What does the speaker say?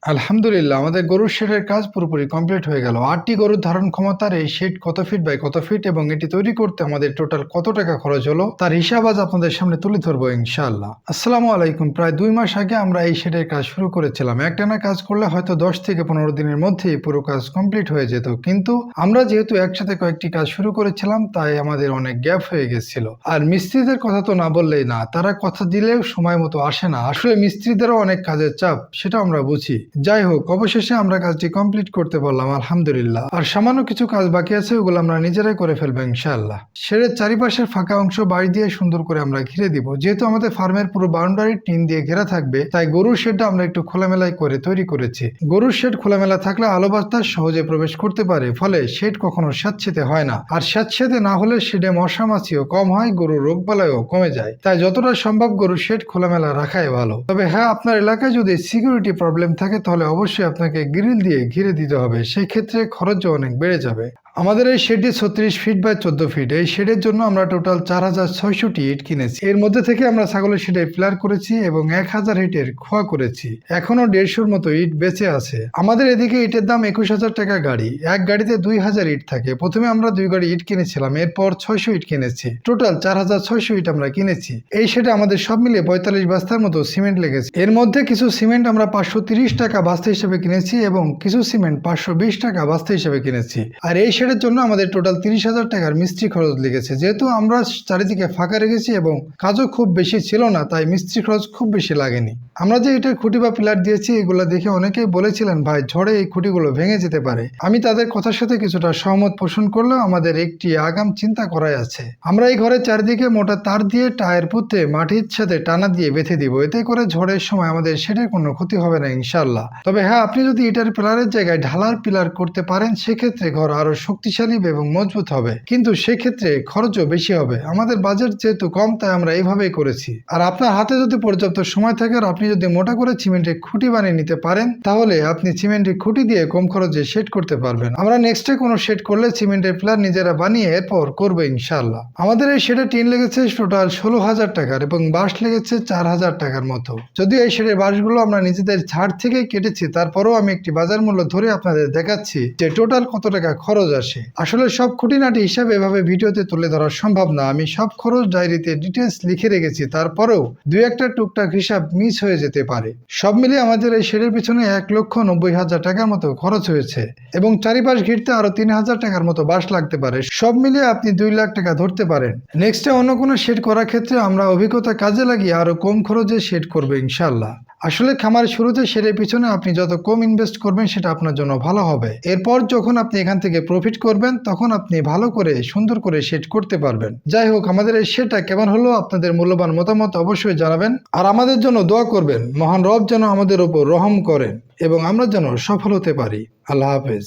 আলহামদুলিল্লাহ, আমাদের গরুর শেডের কাজ পুরোপুরি কমপ্লিট হয়ে গেল। ৮টি গরুর ধারণ ক্ষমতার এই শেড কত ফিট বাই কত ফিট এবং এটি তৈরি করতে আমাদের টোটাল কত টাকা খরচ হলো তার হিসাব আজ আপনাদের সামনে তুলে ধরবো ইনশাআল্লাহ। আসসালামু আলাইকুম। প্রায় 2 মাস আগে আমরা এই শেডের কাজ শুরু করেছিলাম। একটানা কাজ করলে হয়তো 10 থেকে 15 দিনের মধ্যেই পুরো কাজ কমপ্লিট হয়ে যেত, কিন্তু আমরা যেহেতু একসাথে কয়েকটি কাজ শুরু করেছিলাম তাই আমাদের অনেক গ্যাপ হয়ে গেছিল। আর মিস্ত্রিদের কথা তো না বললেই না, তারা কথা দিলেও সময় মতো আসে না। আসলে মিস্ত্রিদেরও অনেক কাজের চাপ, সেটা আমরা বুঝি। যাই হোক, অবশেষে আমরা কাজটি কমপ্লিট করতে পারলাম আলহামদুলিল্লাহ। আর সামান্য কিছু কাজ বাকি আছে, ওগুলো আমরা নিজেরাই করে ফেলবো ইনশাআল্লাহ। শেডের চারিপাশের ফাঁকা অংশ বাড়ি দিয়ে সুন্দর করে আমরা ঘিরে দিব। যেহেতু আমাদের ফার্মের পুরো বাউন্ডারি টিন দিয়ে ঘেরা থাকবে, তাই গরুর শেডটা আমরা একটু খোলামেলাই করে তৈরি করেছি। গরুর শেড খোলামেলা থাকলে আলো বাতাস সহজে প্রবেশ করতে পারে, ফলে শেড কখনো স্যাঁতসেঁতে হয় না। আর স্যাঁতসেঁতে না হলে শেডে মশা মাছিও কম হয়, গরুর রোগ বালাইও কমে যায়। তাই যতটা সম্ভব গরুর শেড খোলামেলা রাখাই ভালো। তবে হ্যাঁ, আপনার এলাকায় যদি সিকিউরিটি প্রবলেম থাকে তাহলে অবশ্যই আপনাকে গ্রিল দিয়ে ঘিরে দিতে হবে, সেই ক্ষেত্রে খরচও অনেক বেড়ে যাবে। আমাদের এই শেডটি 36 ফিট বাই 14 ফিট। এই শেডের জন্য আমরা টোটাল 4600টি ইট কিনেছি। এর মধ্যে থেকে আমরা ছাগলের শেডে পিলার করেছি এবং 1000 ইটের খোয়া করেছি। এখনো 150-র মতো ইট বেঁচে আছে। আমাদের এদিকে ইটের দাম 21,000 টাকা গাড়ি। এক গাড়িতে 2000 ইট থাকে। প্রথমে আমরা 2 গাড়ি ইট কিনেছিলাম, এরপর 600 ইট কিনেছি। টোটাল 4600 ইট আমরা কিনেছি। এই শেডে আমাদের সব মিলিয়ে 45 বস্তার মতো সিমেন্ট লেগেছে। এর মধ্যে কিছু সিমেন্ট আমরা 530 টাকা বস্তা হিসেবে কিনেছি এবং কিছু সিমেন্ট 520 টাকা বস্তা হিসেবে কিনেছি। আর এই শেডের জন্য আমাদের টোটাল 30,000 টাকার মিস্ত্রি খরচ লেগেছে। যেহেতু আমরা চারিদিকে ফাঁকা রেখেছি এবং কাজও খুব বেশি ছিল না, তাই মিস্ত্রি খরচ খুব বেশি লাগেনি। আমরা যে এটার খুঁটি বা পিলার দিয়েছি, এগুলো দেখে অনেকেই বলেছিলেন ভাই ঝড়ে এই খুঁটিগুলো ভেঙে যেতে পারে। আমি তাদের কথার সাথে কিছুটা সহমত পোষণ করলেও আমাদের একটি আগাম চিন্তা করাই আছে। আমরা এই ঘরের চারিদিকে মোটা তার দিয়ে টায়ার পুঁতে মাটির সাথে টানা দিয়ে বেঁধে দিব। এতে করে ঝড়ের সময় আমাদের শেডের কোনো ক্ষতি হবে না ইনশাআল্লাহ। তবে হ্যাঁ, আপনি যদি এটার পিলারের জায়গায় ঢালার পিলার করতে পারেন, সেক্ষেত্রে ঘর আরো শক্তিশালী এবং মজবুত হবে, কিন্তু সেক্ষেত্রে খরচও বেশি হবে। আমাদের বাজেট যেহেতু কম, তাই আমরা এইভাবেই করেছি। আর আপনার হাতে যদি পর্যাপ্ত সময় থাকে আর আপনি যদি মোটা করে সিমেন্টের খুঁটি বানিয়ে নিতে পারেন, তাহলে আপনি সিমেন্টের খুঁটি দিয়ে কম খরচে শেড করতে পারবেন। আমরা নেক্সটে কোনো শেড করলে সিমেন্টের পিলার নিজেরা বানিয়ে এরপর করবো ইনশাআল্লাহ। আমাদের এই শেডে টিন লেগেছে টোটাল 16,000 টাকার এবং বাঁশ লেগেছে 4000 টাকার মতো। যদিও এই শেডের বাঁশগুলো আমরা নিজেদের ছাড় থেকে কেটেছি, তারপরেও আমি একটি বাজার মূল্য ধরে আপনাদের দেখাচ্ছি যে টোটাল কত টাকা খরচ আসে। আসলে সব খুঁটিনাটি হিসাব এভাবে ভিডিওতে তুলে ধরা সম্ভব না। আমি সব খরচ ডায়েরিতে ডিটেলস লিখে রেখেছি, তারপরেও 2-1টা টুকটাক হিসাব মিস হয়ে যেতে পারে। সব মিলিয়ে আমাদের এই শেডের পিছনে 1,90,000 টাকার মতো খরচ হয়েছে এবং চারিপাশ ঘিরতে আরো 3000 টাকার মতো বাঁশ লাগতে পারে। সব মিলিয়ে আপনি 2 লাখ টাকা ধরতে পারেন। নেক্সটে অন্য কোনো শেড করার ক্ষেত্রে আমরা অভিজ্ঞতা কাজে লাগিয়ে আরো কম খরচে শেড করবো ইনশাআল্লাহ। আসলে খামারের শুরুতে শেডের পিছনে আপনি যত কম ইনভেস্ট করবেন সেটা আপনার জন্য ভালো হবে। এরপর যখন আপনি এখান থেকে প্রফিট করবেন, তখন আপনি ভালো করে সুন্দর করে শেড করতে পারবেন। যাই হোক, আমাদের এই শেডটা কেমন হলো আপনাদের মূল্যবান মতামত অবশ্যই জানাবেন আর আমাদের জন্য দোয়া করবেন। মহান রব যেন আমাদের উপর রহম করেন এবং আমরা যেন সফল হতে পারি। আল্লাহ হাফেজ।